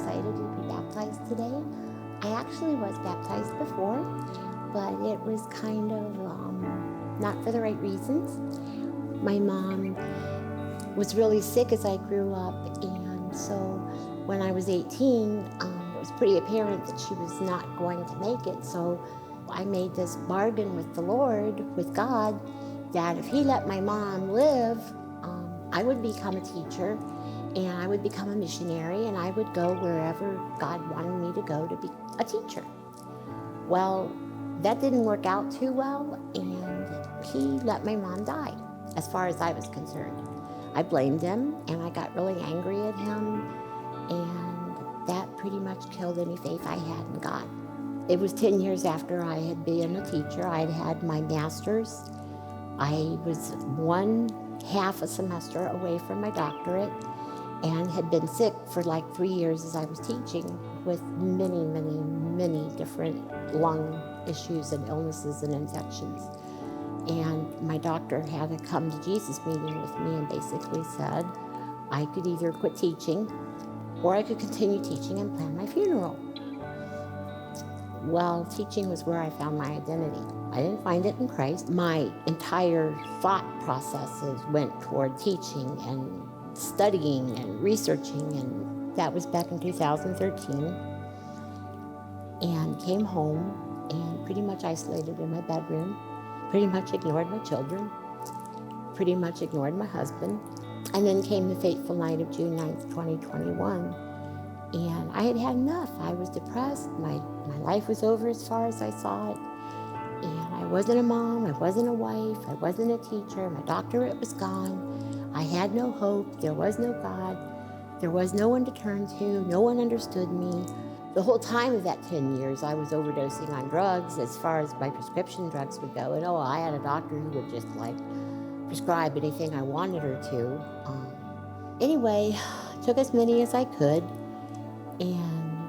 excited to be baptized today. I actually was baptized before, but it was kind of not for the right reasons. My mom was really sick as I grew up, and so when I was 18, it was pretty apparent that she was not going to make it. So I made this bargain with the Lord, with God, that if He let my mom live, I would become a teacher, and I would become a missionary, and I would go wherever God wanted me to go to be a teacher. Well, that didn't work out too well, and He let my mom die, as far as I was concerned. I blamed Him, and I got really angry at Him, and that pretty much killed any faith I had in God. It was 10 years after I had been a teacher. I had had my master's. I was one half a semester away from my doctorate and had been sick for like 3 years as I was teaching with many different lung issues and illnesses and infections. And my doctor had a come to Jesus meeting with me and basically said I could either quit teaching or I could continue teaching and plan my funeral. Well, teaching was where I found my identity. I didn't find it in Christ. My entire thought processes went toward teaching and studying and researching, and that was back in 2013. And came home and pretty much isolated in my bedroom, pretty much ignored my children, pretty much ignored my husband. And then came the fateful night of June 9th, 2021. And I had had enough. I was depressed. My life was over as far as I saw it. And I wasn't a mom. I wasn't a wife. I wasn't a teacher. My doctorate was gone. I had no hope. There was no God. There was no one to turn to. No one understood me. The whole time of that 10 years, I was overdosing on drugs as far as my prescription drugs would go. And I had a doctor who would just prescribe anything I wanted her to. Anyway, took as many as I could and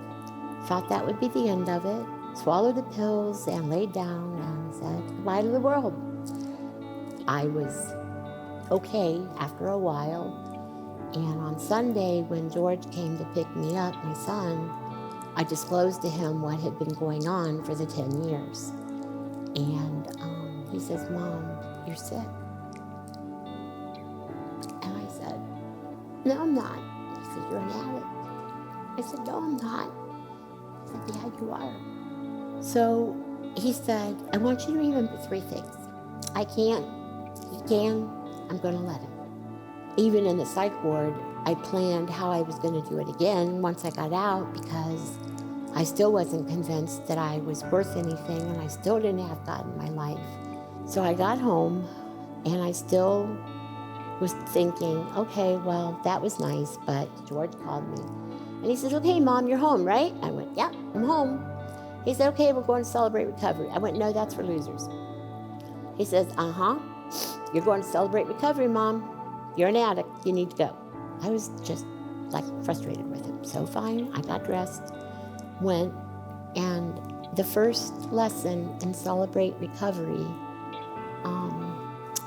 thought that would be the end of it. Swallowed the pills and laid down and said goodbye to the world. I was okay after a while, and on Sunday when George came to pick me up, my son, I disclosed to him what had been going on for the 10 years. And he says, "Mom, you're sick." And I said, "No, I'm not." He said, "You're an addict." I said, "No, I'm not." He said, "Yeah, you are." So he said, "I want you to remember 3 things. I can't, he can, I'm going to let him." Even in the psych ward, I planned how I was going to do it again once I got out, because I still wasn't convinced that I was worth anything, and I still didn't have God in my life. So I got home, and I still was thinking, okay, well, that was nice, but George called me. And he said, "Okay, Mom, you're home, right?" I went, "Yeah, I'm home." He said, "Okay, we're going to celebrate recovery." I went, "No, that's for losers." He says, "You're going to celebrate recovery, Mom. You're an addict. You need to go." I was just frustrated with him. So fine, I got dressed, went, and the first lesson in Celebrate Recovery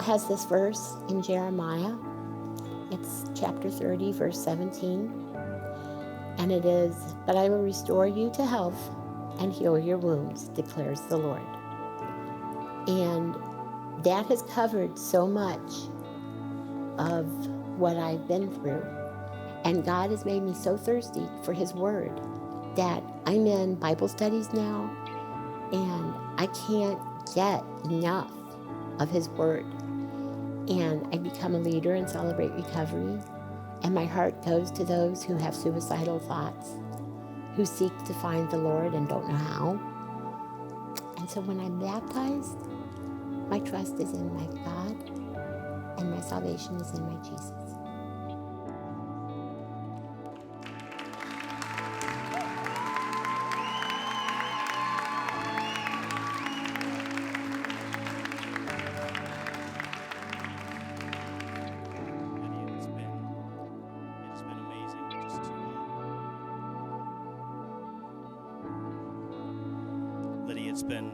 has this verse in Jeremiah. It's chapter 30, verse 17. And it is, "But I will restore you to health and heal your wounds, declares the Lord." And that has covered so much of what I've been through. And God has made me so thirsty for His Word that I'm in Bible studies now, and I can't get enough of His Word. And I become a leader in Celebrate Recovery, and my heart goes to those who have suicidal thoughts, who seek to find the Lord and don't know how. And so when I'm baptized, my trust is in my God, and my salvation is in my Jesus. Lydia, it's been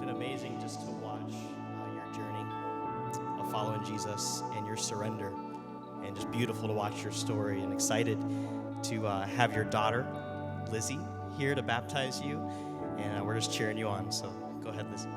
amazing just to watch your journey of following Jesus and your surrender and just beautiful to watch your story, and excited to have your daughter, Lizzie, here to baptize you. And we're just cheering you on. So go ahead, Lizzie.